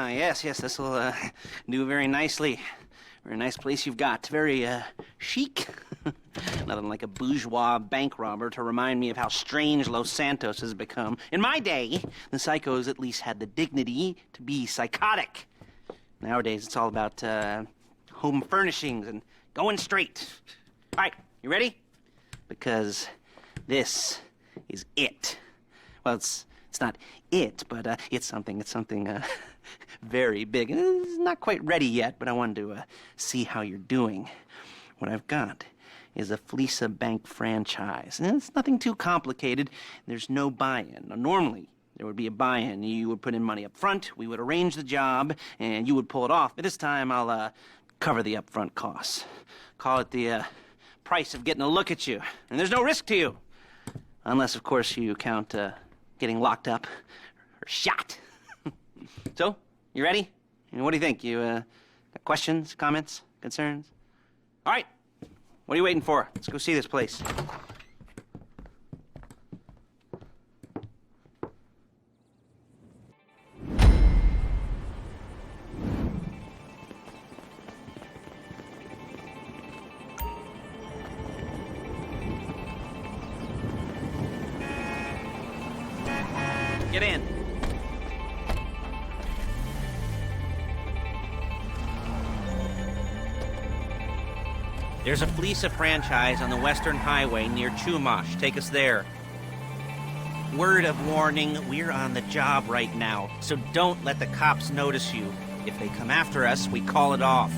yes, this will do very nicely. Very nice place you've got. Very chic. Nothing like a bourgeois bank robber to remind me of how strange Los Santos has become. In my day, the psychos at least had the dignity to be psychotic. Nowadays, it's all about home furnishings and going straight. All right, you ready? Because this is it. Well, it's not it, but it's something very big. It's not quite ready yet, but I wanted to see how you're doing. What I've got is a Fleeca bank franchise. And it's nothing too complicated. There's no buy-in. Now, normally, there would be a buy-in. You would put in money up front, we would arrange the job, and you would pull it off. But this time, I'll cover the upfront costs. Call it the price of getting a look at you. And there's no risk to you. Unless, of course, you count getting locked up or shot. So, you ready? What do you think? You got questions, comments, concerns? All right. What are you waiting for? Let's go see this place. Get in. There's a Fleeca franchise on the Western Highway near Chumash. Take us there. Word of warning, we're on the job right now, so don't let the cops notice you. If they come after us, we call it off.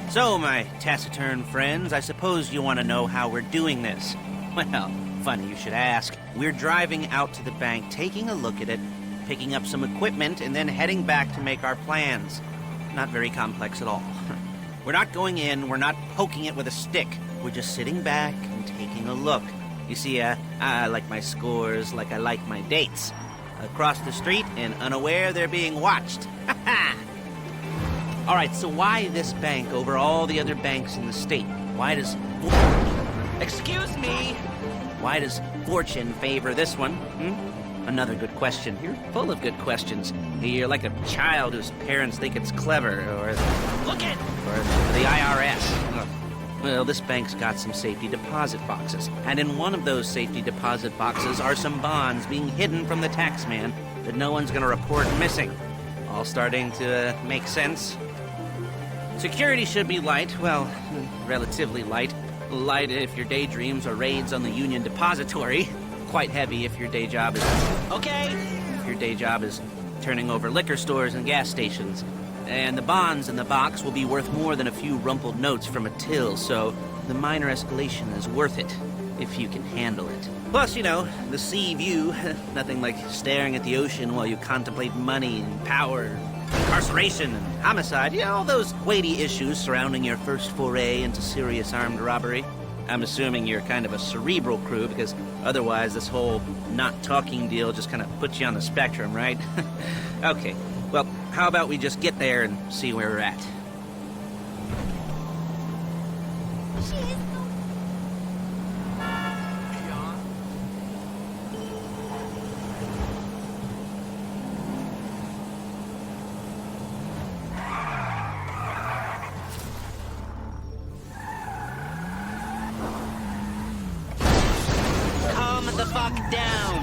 So, my taciturn friends, I suppose you want to know how we're doing this. Well, funny you should ask. We're driving out to the bank, taking a look at it, picking up some equipment, and then heading back to make our plans. Not very complex at all. We're not going in, we're not poking it with a stick. We're just sitting back and taking a look. You see, I like my scores like I like my dates. Across the street and unaware they're being watched. All right, so why this bank over all the other banks in the state? Why does... Excuse me! Why does fortune favor this one? Another good question. You're full of good questions. You're like a child whose parents think it's clever, or... Look it! Or the IRS. Well, this bank's got some safety deposit boxes. And in one of those safety deposit boxes are some bonds being hidden from the taxman that no one's gonna report missing. All starting to make sense? Security should be light. Well, relatively light. Light if your daydreams are raids on the Union Depository. Quite heavy if your day job is... Okay! If your day job is turning over liquor stores and gas stations. And the bonds in the box will be worth more than a few rumpled notes from a till, so the minor escalation is worth it, if you can handle it. Plus, you know, the sea view. Nothing like staring at the ocean while you contemplate money and power, incarceration and homicide. You know, all those weighty issues surrounding your first foray into serious armed robbery. I'm assuming you're kind of a cerebral crew, because otherwise this whole not talking deal just kind of puts you on the spectrum, right? Okay, well, how about we just get there and see where we're at? Calm the fuck down!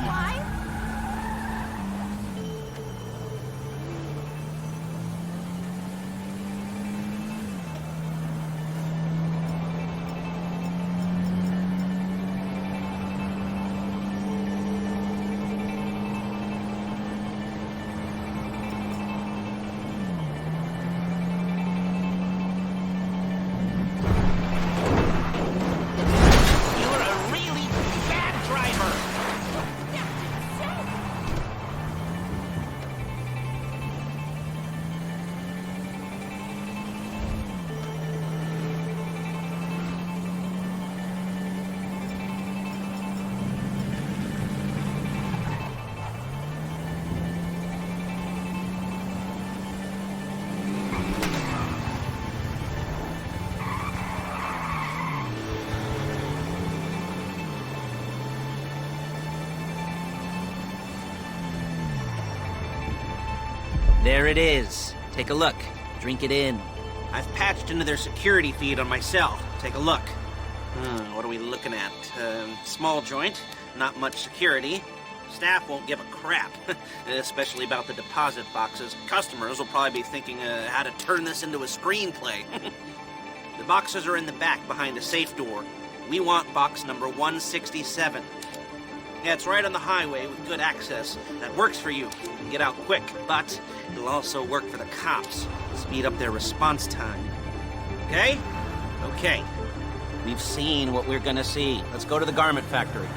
There it is. Take a look. Drink it in. I've patched into their security feed on my cell. Take a look. What are we looking at? Small joint, not much security. Staff won't give a crap, especially about the deposit boxes. Customers will probably be thinking how to turn this into a screenplay. The boxes are in the back behind a safe door. We want box number 167. Yeah, it's right on the highway with good access. That works for you. You can get out quick, but it'll also work for the cops. Speed up their response time. Okay? Okay. We've seen what we're gonna see. Let's go to the garment factory.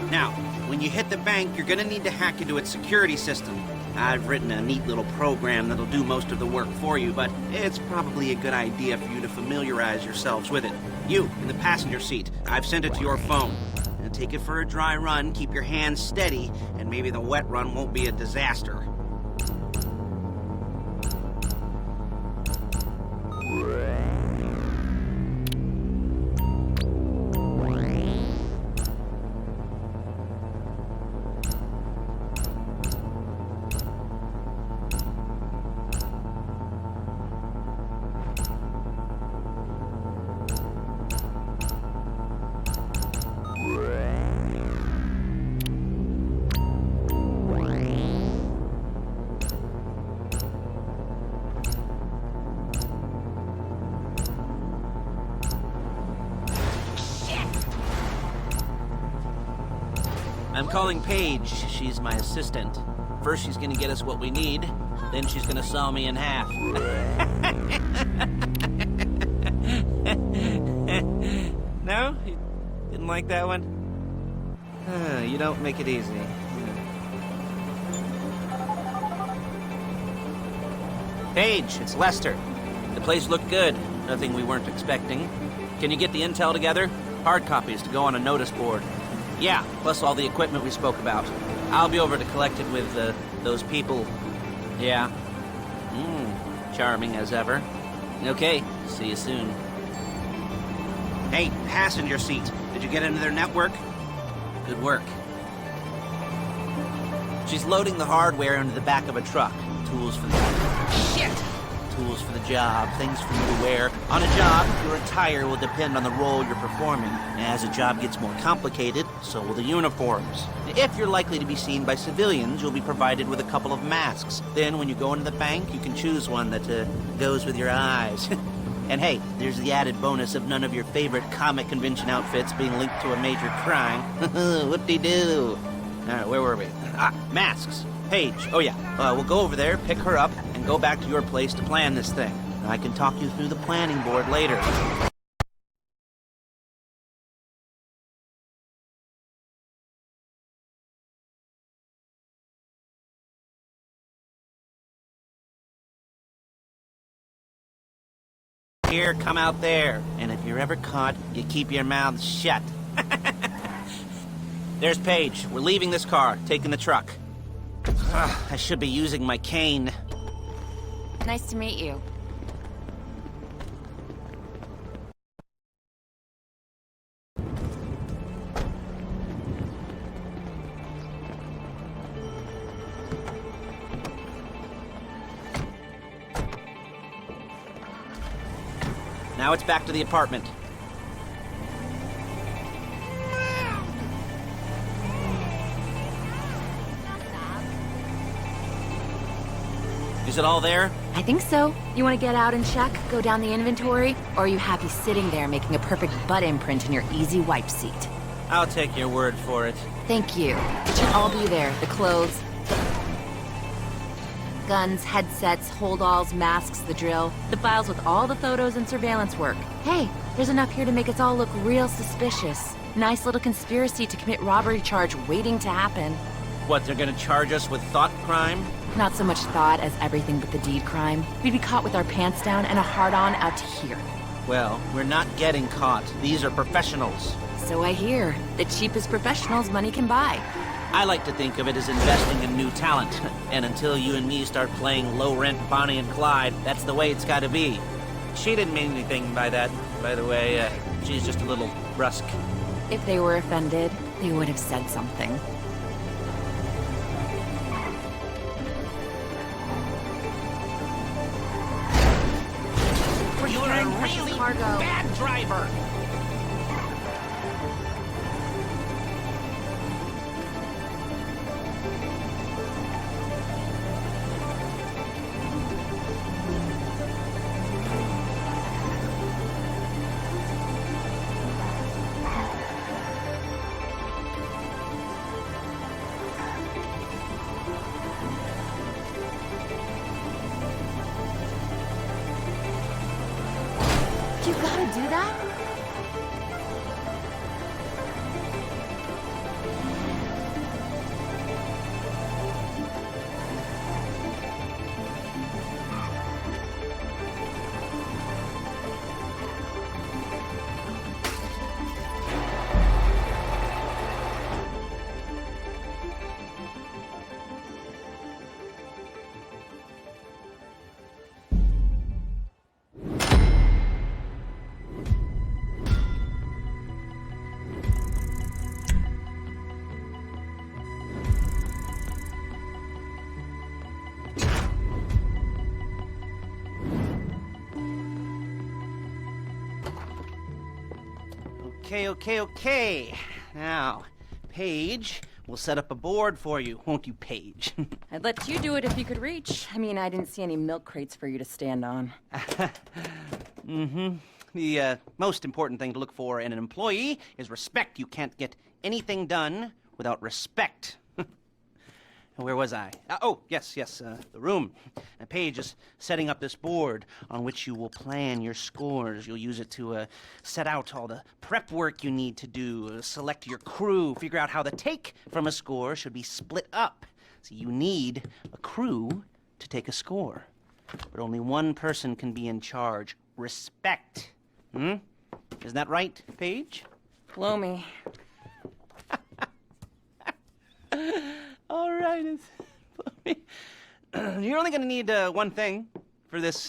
Now, when you hit the bank, you're gonna need to hack into its security system. I've written a neat little program that'll do most of the work for you, but it's probably a good idea for you to familiarize yourselves with it. You, in the passenger seat, I've sent it to your phone. Now take it for a dry run, keep your hands steady, and maybe the wet run won't be a disaster. I'm calling Paige. She's my assistant. First, she's gonna get us what we need. Then she's gonna saw me in half. No? You didn't like that one? You don't make it easy. Paige, it's Lester. The place looked good. Nothing we weren't expecting. Can you get the intel together? Hard copies to go on a notice board. Yeah, plus all the equipment we spoke about. I'll be over to collect it with, those people. Yeah. Charming as ever. Okay, see you soon. Hey, passenger seat. Did you get into their network? Good work. She's loading the hardware into the back of a truck. Tools for the... Shit! Tools for the job, things for you to wear. On a job, your attire will depend on the role you're performing. As a job gets more complicated, so will the uniforms. If you're likely to be seen by civilians, you'll be provided with a couple of masks. Then when you go into the bank, you can choose one that goes with your eyes. And hey, there's the added bonus of none of your favorite comic convention outfits being linked to a major crime. Whoop-de-doo. Where were we? Masks. Paige. Oh yeah, we'll go over there, pick her up, and go back to your place to plan this thing. I can talk you through the planning board later. Here, come out there. And if you're ever caught, you keep your mouth shut. There's Paige. We're leaving this car, taking the truck. I should be using my cane. Nice to meet you. Now it's back to the apartment. Is it all there? I think so. You want to get out and check? Go down the inventory? Or are you happy sitting there making a perfect butt imprint in your easy wipe seat? I'll take your word for it. Thank you. It should all be there. The clothes, guns, headsets, holdalls, masks, the drill. The files with all the photos and surveillance work. Hey, there's enough here to make us all look real suspicious. Nice little conspiracy to commit robbery charge waiting to happen. What, they're gonna charge us with thought crime? Not so much thought as everything but the deed crime. We'd be caught with our pants down and a hard-on out to here. Well, we're not getting caught. These are professionals. So I hear. The cheapest professionals money can buy. I like to think of it as investing in new talent. And until you and me start playing low-rent Bonnie and Clyde, that's the way it's gotta be. She didn't mean anything by that, by the way. She's just a little brusque. If they were offended, they would have said something. precious really cargo. bad driver. You gotta do that? Okay. Now, Paige, we'll set up a board for you, won't you, Paige? I'd let you do it if you could reach. I mean, I didn't see any milk crates for you to stand on. The most important thing to look for in an employee is respect. You can't get anything done without respect. Where was I? Yes, the room. Paige is setting up this board on which you will plan your scores. You'll use it to set out all the prep work you need to do, select your crew, figure out how the take from a score should be split up. So you need a crew to take a score. But only one person can be in charge. Respect. Isn't that right, Paige? Blow me. All right. You're only going to need one thing for this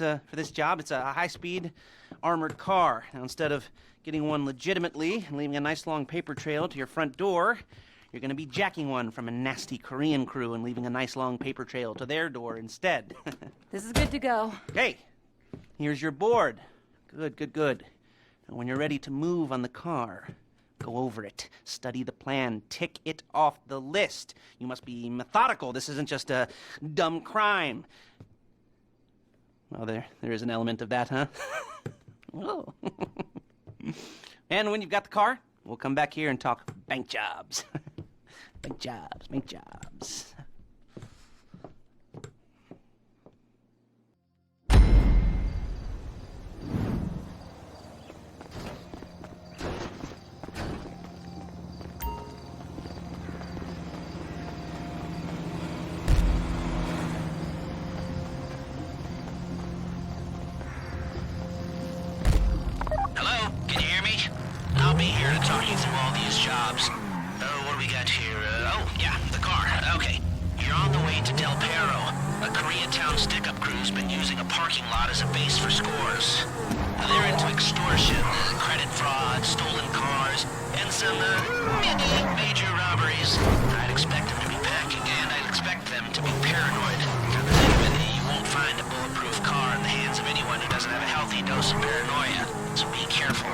job. It's a high-speed armored car. Now, instead of getting one legitimately and leaving a nice long paper trail to your front door, you're going to be jacking one from a nasty Korean crew and leaving a nice long paper trail to their door instead. This is good to go. Okay, here's your board. Good. Now, when you're ready to move on the car, go over it, study the plan, tick it off the list. You must be methodical. This isn't just a dumb crime. Well, there is an element of that, huh? Oh. And when you've got the car, we'll come back here and talk bank jobs. Bank jobs. I'll be here to talk you through all these jobs. What do we got here? The car. Okay. You're on the way to Del Perro. A Koreatown stick-up crew's been using a parking lot as a base for scores. They're into extortion, credit fraud, stolen cars, and some, major robberies. I'd expect them to be packing, and I'd expect them to be paranoid. Come to think of it, you won't find a bulletproof car in the hands of anyone who doesn't have a healthy dose of paranoia, so be careful.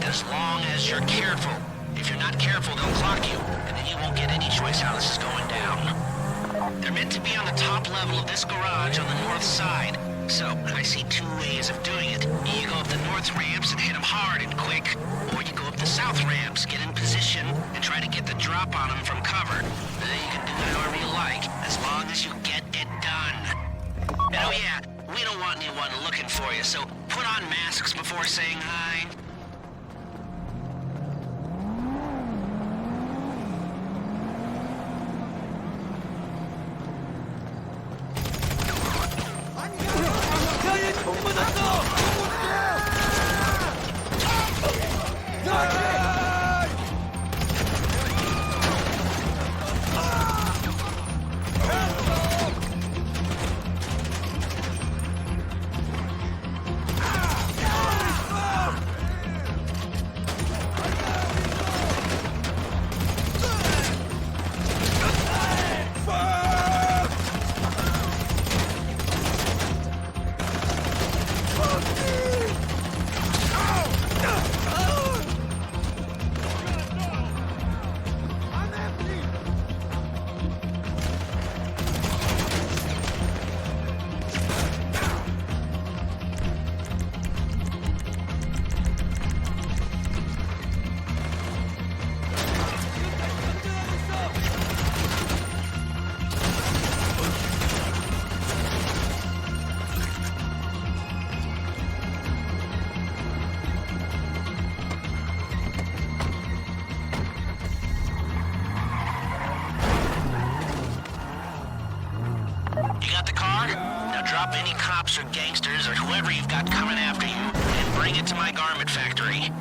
As long as you're careful. If you're not careful, they'll clock you, and then you won't get any choice how this is going down. They're meant to be on the top level of this garage on the north side. So, I see two ways of doing it. You go up the north ramps and hit them hard and quick, or you go up the south ramps, get in position, and try to get the drop on them from cover. You can do it however you like, as long as you get it done. And oh yeah, we don't want anyone looking for you, so put on masks before saying hi. Drop any cops or gangsters or whoever you've got coming after you and bring it to my garment factory.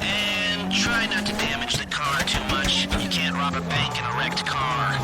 And try not to damage the car too much. You can't rob a bank in a wrecked car.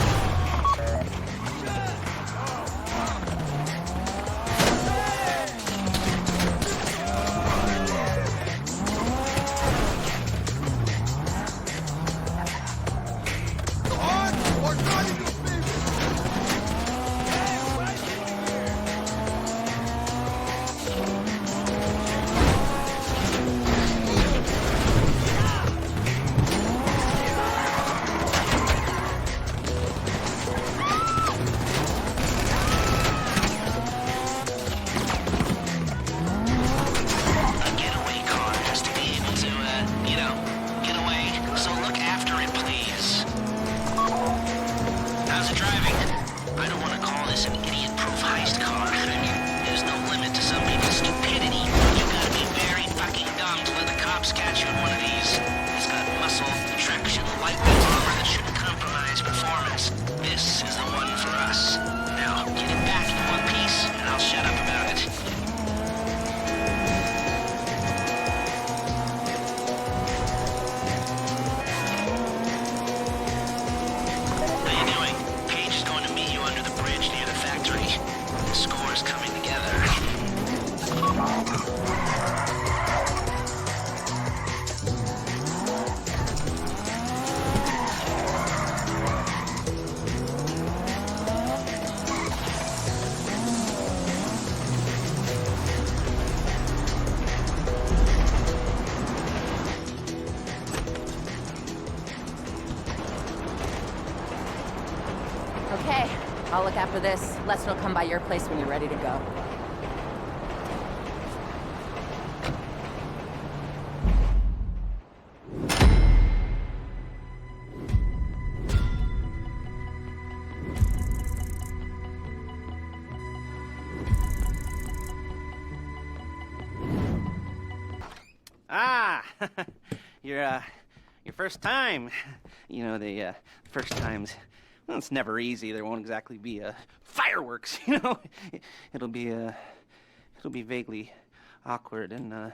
Okay, I'll look after this. Lester will come by your place when you're ready to go. Ah, your first time. You know, the first times, well, it's never easy. There won't exactly be fireworks, you know. It'll be vaguely awkward and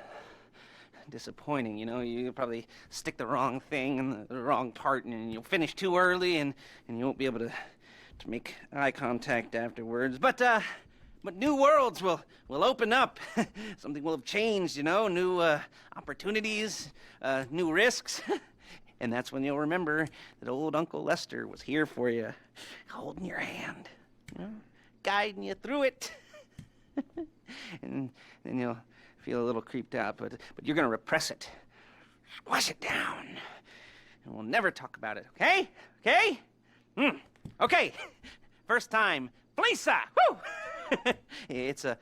disappointing, you know. You'll probably stick the wrong thing in the wrong part, and you'll finish too early, and you won't be able to make eye contact afterwards. But new worlds will open up. Something will have changed, you know. New opportunities, new risks. And that's when you'll remember that old Uncle Lester was here for you, holding your hand, you know, guiding you through it. And then you'll feel a little creeped out, but you're gonna repress it, squash it down, and we'll never talk about it. Okay? Okay? Okay. First time, Fleeca. Woo! It's a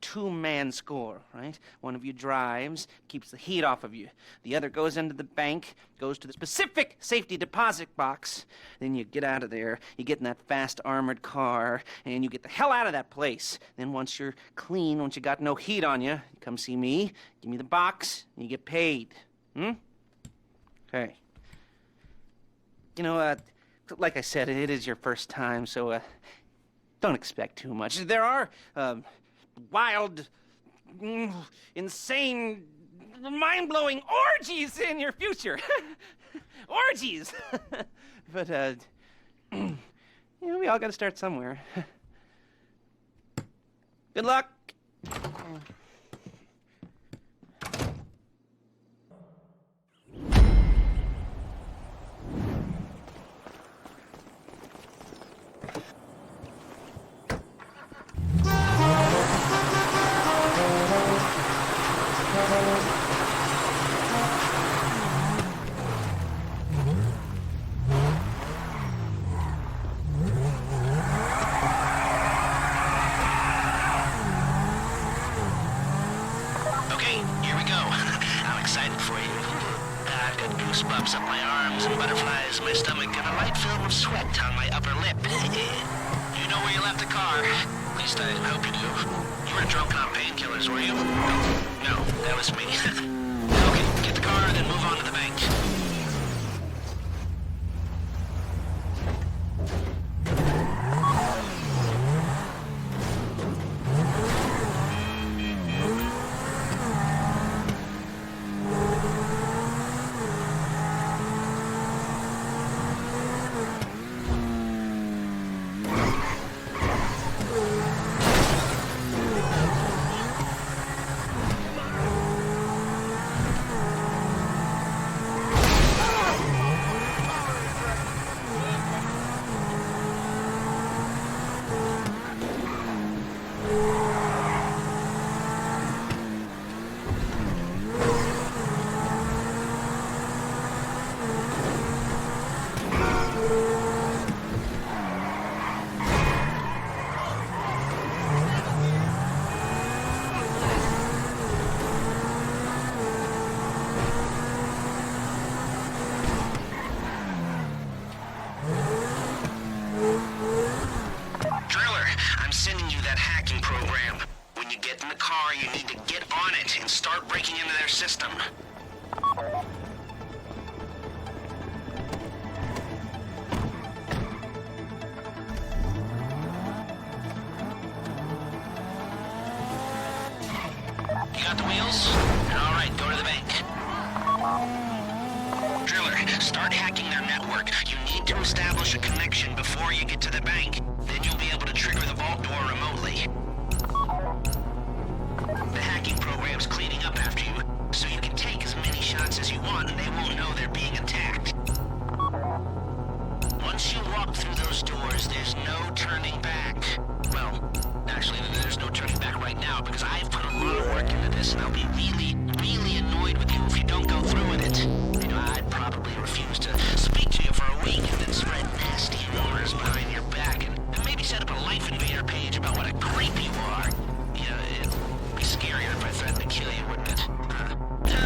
two-man score, right? One of you drives, keeps the heat off of you. The other goes into the bank, goes to the specific safety deposit box. Then you get out of there, you get in that fast armored car, and you get the hell out of that place. Then once you're clean, once you got no heat on you, come see me, give me the box, and you get paid. Okay. You know, like I said, it is your first time, so don't expect too much. There are wild, insane, mind-blowing orgies in your future. Orgies! But, you know, we all gotta start somewhere. Good luck! Goosebumps up my arms and butterflies in my stomach and a light film of sweat on my upper lip. You know where you left the car? At least I hope you do. You were drunk on painkillers, were you? No, that was me. Okay, get the car, then move on to the bank. You need to get on it and start breaking into their system. You got the wheels? All right, go to the bank. Driller, start hacking their network. You need to establish a connection before you get to the bank. Then you'll be able to trigger the vault door remotely. The hacking program's cleaning up after you, so you can take as many shots as you want and they won't know they're being attacked. Once you walk through those doors, there's no turning back. Well, actually, there's no turning back right now because I've put a lot of work into this and I'll be really, really annoyed with you if you don't go through with it. You know, I'd probably refuse to speak to you for a week and then spread nasty rumors behind your back and maybe set up a Life Invader page about what a creep you are. Yeah, it'd be scarier if I threatened to kill you, wouldn't it?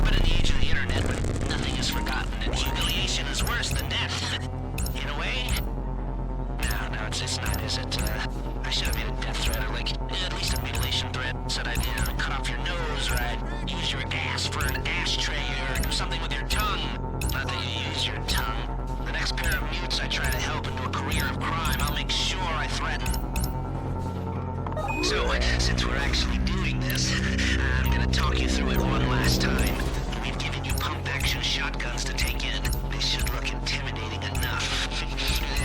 But in the age of the internet, when nothing is forgotten and humiliation is worse than death, in a way? No, it's not, is it? I should have made a death threat, or at least a mutilation threat. Said I'd cut off your nose, or I'd use your ass for an ashtray, or do something with your tongue. Not that you use your tongue. The next pair of mutes I try to help into a career of crime, I'll make sure I threaten. So, since we're actually doing this, I'm gonna talk you through it one last time. We've given you pump-action shotguns to take in. They should look intimidating enough.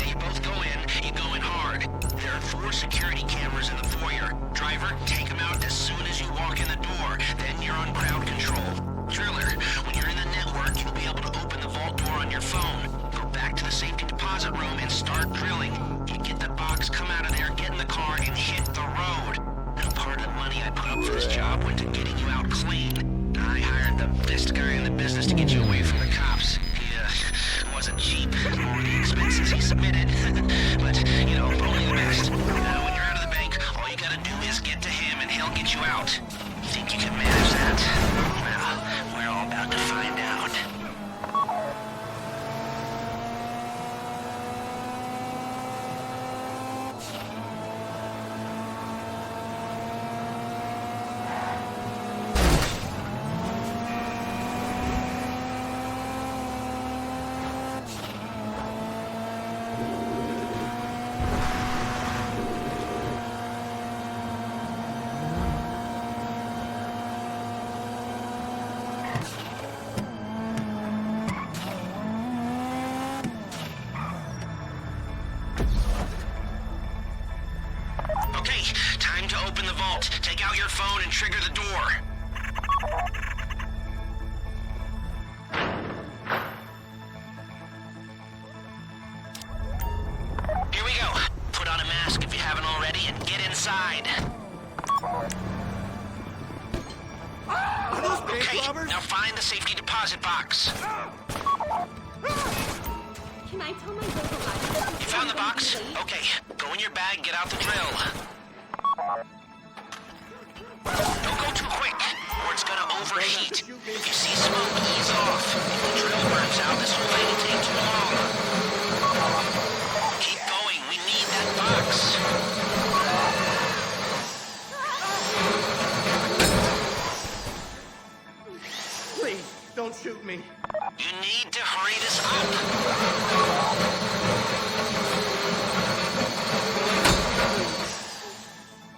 You both go in, you go in hard. There are 4 security cameras in the foyer. Driver, take them out as soon as you walk in the door. Then you're on crowd control. Driller, when you're in the network, you'll be able to open the vault door on your phone. Go back to the safety deposit room and start drilling. You get the box, come out of there, get in the car, and hit the road. Now, part of the money I put up for this job went to getting you out clean. I hired the best guy in the business to get you away from the cops. He wasn't cheap, or the expenses he submitted. But, only the best. When you're out of the bank, all you gotta do is get to him and he'll get you out. You think you can manage that? Well, we're all about to find out. Okay, time to open the vault. Take out your phone and trigger the door. Here we go. Put on a mask if you haven't already and get inside. Are those bank Okay, robbers? now find the safety deposit box. Can I tell my local library? You found the box? Okay, go in your bag and get out the drill. Don't go too quick, or it's gonna overheat. If you see smoke, ease off. If the drill burns out, this whole thing will take too long. Keep going, we need that box. Please, don't shoot me. You need to hurry this up.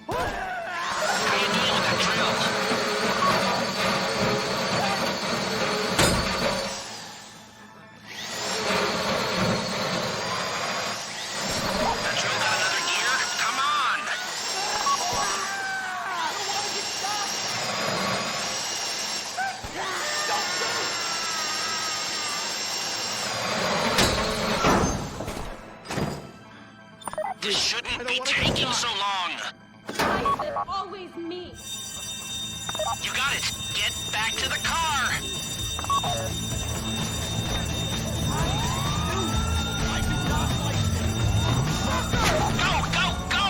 How you doing with that drill? That drill got another gear? Come on! This shouldn't be taking so long. Why is it always me? You got it. Get back to the car. Go, go, go!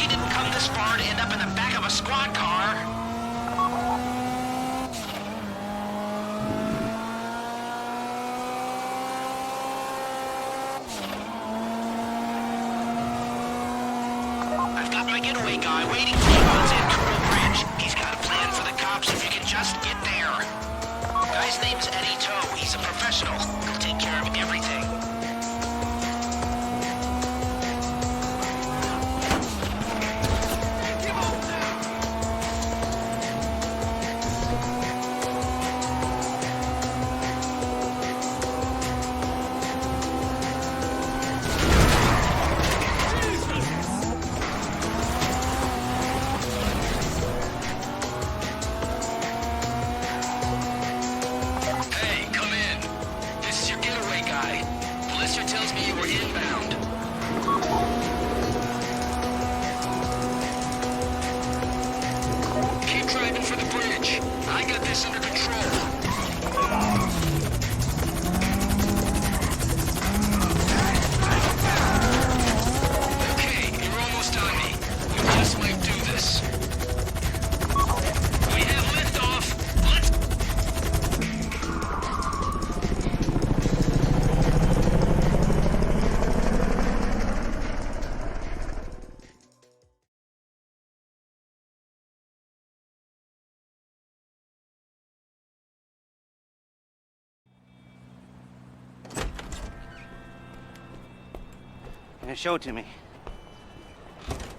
You didn't come this far to end up in the back of a squad car. I've got my getaway guy waiting for you on Zancudo Bridge. He's got a plan for the cops if you can just get there. Guy's name's Eddie Toe. He's a professional. He'll take care of everything. Hey, come in. This is your getaway guy. Blister tells me you were inbound. Keep driving for the bridge. I got this under control. Okay, you're almost on me. You just might do this. We have liftoff. Let's Show it to me.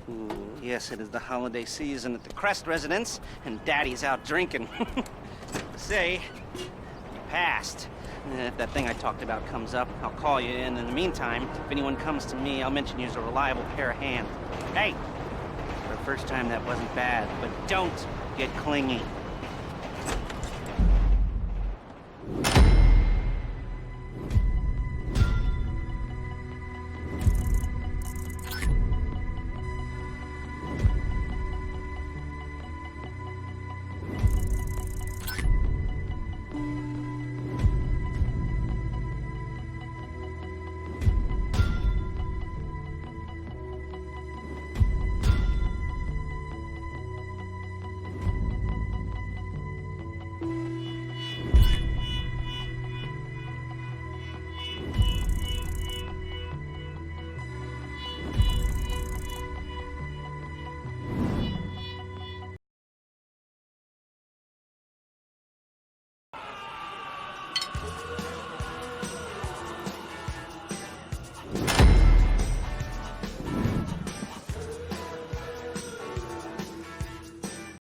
Ooh, yes, it is the holiday season at the Crest residence, and Daddy's out drinking. Say, you passed. If that thing I talked about comes up, I'll call you in. In the meantime, if anyone comes to me, I'll mention you as a reliable pair of hands. Hey, for the first time, that wasn't bad, but don't get clingy.